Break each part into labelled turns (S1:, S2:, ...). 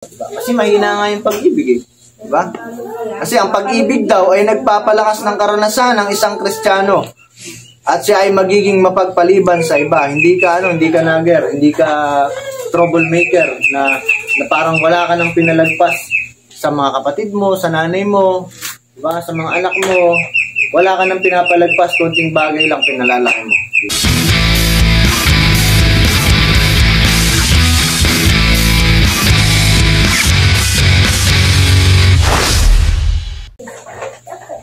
S1: Diba? Kasi mahina nga yung pag-ibig eh. Diba? Kasi ang pag-ibig daw ay nagpapalakas ng karanasan ng isang Kristiyano. At siya ay magiging mapagpaliban sa iba. Hindi ka nagger, hindi ka troublemaker na parang wala ka nang pinalagpas sa mga kapatid mo, sa nanay mo, diba? Sa mga anak mo. Wala ka nang pinapalagpas, konting bagay lang pinalalaki mo.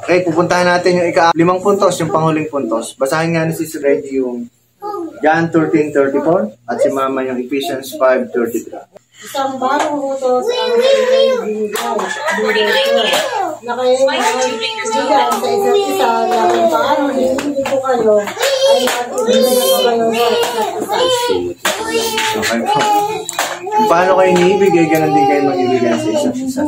S1: Okay, pupuntahan natin yung ika-5 puntos, yung panghuling puntos. Basahin nga ni Sis Reggie yung John 13:34 at si Mama yung Ephesians 5:33.
S2: Isang bagong utos ang ibigay na kayo ibigay sa isa't isa na kung paano hindi ko kayo ay mag-ibigay ko kayo sa isa't isa.
S1: Okay po. Paano kayo niibigay, ganun din kayo mag-ibigay sa isa't isa.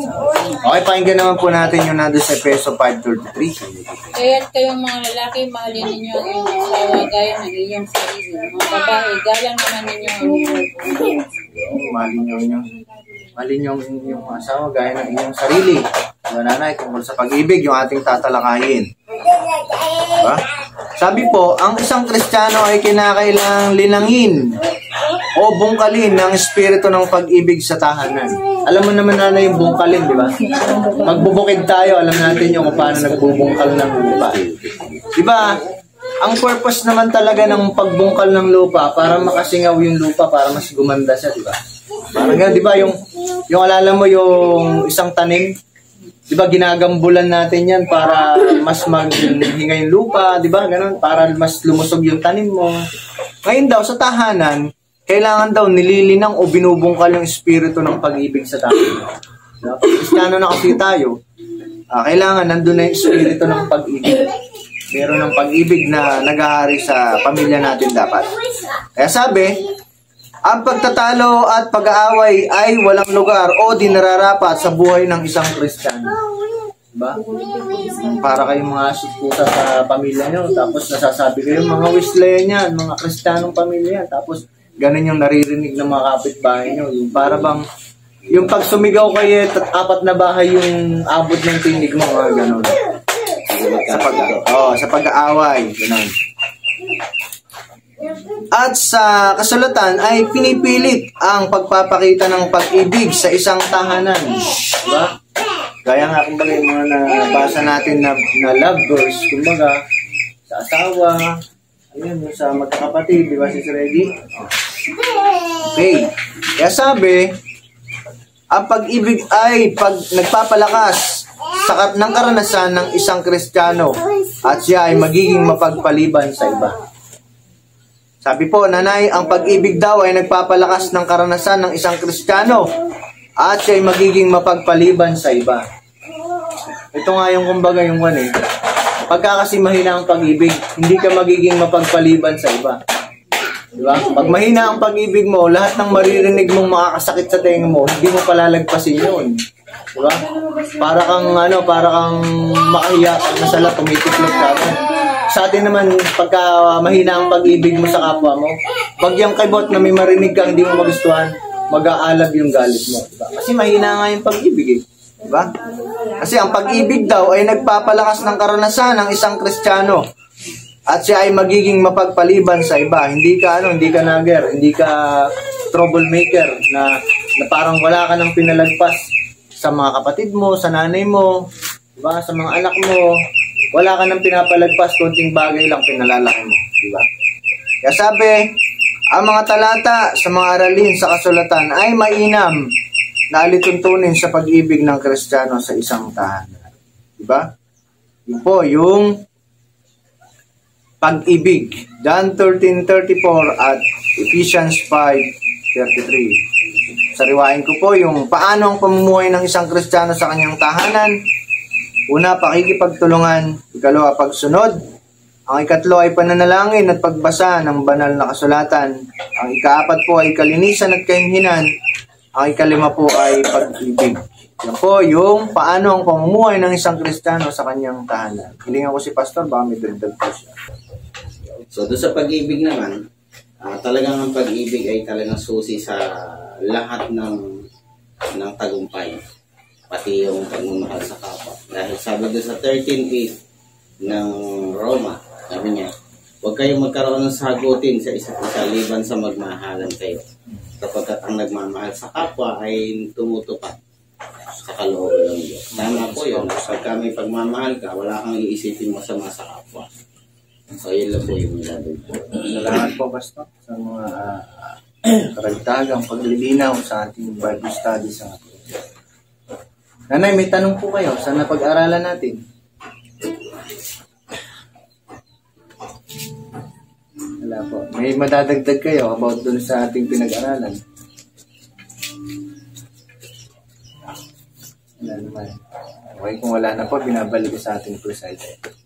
S1: Okay, pakinggan naman po natin yung nandun sa Efeso 5:33.
S3: Kaya't kayong mga lalaki, mahalin ninyo ang inyong asawa gaya ng inyong sarili. Mga babae, galang naman ninyo ang inyong
S1: Mahalin yung inyong asawa gaya ng inyong sarili. Diba, nanay, tungkol sa pag-ibig, yung ating tatalakayin. Diba? Sabi po, ang isang Kristiyano ay kinakailangang linangin o bungkalin ng espiritu ng pag-ibig sa tahanan. Alam mo naman na yung bungkalin, di ba? Magbubukid tayo, alam natin yung kung paano nagbubungkal ng lupa. Di ba? Ang purpose naman talaga ng pagbungkal ng lupa para makasingaw yung lupa, para mas gumanda siya, di ba? Parang ganun, di ba? Yung alala mo yung isang tanim, di ba ginagambulan natin yan para mas maghinga yung lupa, di ba? Ganun, para mas lumusog yung tanim mo. Ngayon daw, sa tahanan, kailangan daw nililinang o binubungkal yung espiritu ng pag-ibig sa tahanan. Pag Kristiyano na kasi tayo, kailangan nandun na yung espiritu ng pag-ibig. Meron ng pag-ibig na naghahari sa pamilya natin dapat. Kaya sabi, ang pagtatalo at pag-aaway ay walang lugar o di nararapat sa buhay ng isang Kristiyano. Diba? Para kayong mga pusa sa pamilya nyo, tapos nasasabi kayo mga wisleyan yan, mga Kristiyanong pamilya yan, tapos ganun yung naririnig ng mga kapitbahay nyo. Yung para bang, yung pag sumigaw kayo, apat na bahay yung abot ng tinig mo, mga ganun. Sa pag-aaway, ganun. At sa kasulatan ay pinipilit ang pagpapakita ng pag-ibig sa isang tahanan. Diba? Gaya nga, kumbaga, yung mga nabasa natin na love verse, kumbaga, sa asawa, ayun, sa magkakapatid, di ba, Sis Reggie? Okay. Kaya sabi, ang pag-ibig ay nagpapalakas ng karanasan ng isang Kristiyano at siya ay magiging mapagpaliban sa iba. Sabi po, nanay, ang pag-ibig daw ay nagpapalakas ng karanasan ng isang Kristiyano at siya ay magiging mapagpaliban sa iba. Ito nga yung kumbaga yung pagka kasi mahina ang pag-ibig, hindi ka magiging mapagpaliban sa iba. Diba? Pag mahina ang pag-ibig mo, lahat ng maririnig mong makakasakit sa tenga mo, hindi mo palalagpasin yun. Diba? Para kang makahiya pag nasalat, tumitiklop ka. Sa atin naman, pagka mahina ang pag-ibig mo sa kapwa mo, pag yung kaibot na may marinig ka, hindi mo magustuhan, mag-aalab yung galit mo. Diba? Kasi mahina nga yung pag-ibig eh. Diba? Kasi ang pag-ibig daw ay nagpapalakas ng karanasan ng isang Kristiyano at siya ay magiging mapagpaliban sa iba. Hindi ka nagger, hindi ka troublemaker na parang wala ka nang pinalagpas sa mga kapatid mo, sa nanay mo, diba? Sa mga anak mo, wala ka nang pinapalagpas, konting bagay lang pinalalaki mo, diba? Kaya sabi, ang mga talata sa mga aralin sa kasulatan ay mainam na alituntunin sa pag-ibig ng Kristiyano sa isang tahanan. Diba? Yun po, yung pag-ibig. John 13:34 at Ephesians 5:33. Sariwain ko po yung paano ang pamumuhay ng isang Kristiyano sa kanyang tahanan. Una, pakikipagtulungan. Ikalawa, pagsunod. Ang ikatlo ay pananalangin at pagbasa ng banal na kasulatan. Ang ikaapat po ay kalinisan at kahinhinan. Ang ikalima po ay pag-ibig. Yan po yung paano ang pamumuhay ng isang Kristiyano sa kanyang tahanan. Hilingan ko si Pastor, baka may dagdag po siya.
S4: So, doon sa pag-ibig naman, talagang ang pag-ibig ay talagang susi sa lahat ng ng tagumpay. Pati yung pagmamahal sa kapwa. Dahil sabi doon sa 13:8 ng Roma, sabi niya, huwag kayong magkaroon ng sagutin sa isa't isa liban sa magmahalan kayo. Kapagkat ang nagmamahal sa kapwa ay tumutupad sa kalooban ng Diyos. Tama po yun. Kapag may pagmamahal ka, wala kang iisipin masama sa kapwa. So, yun lang po yung nilagay po.
S1: Salamat po, Pastor, sa mga karagdagang paglilinaw sa ating Bible study sa atin. Nanay, may tanong po kayo. Saan na pag-aralan natin? Wala po. May madadagdag kayo about dun sa ating pinag-aralan? Wala naman. Okay, kung wala na po, binabalik ko sa ating presidente.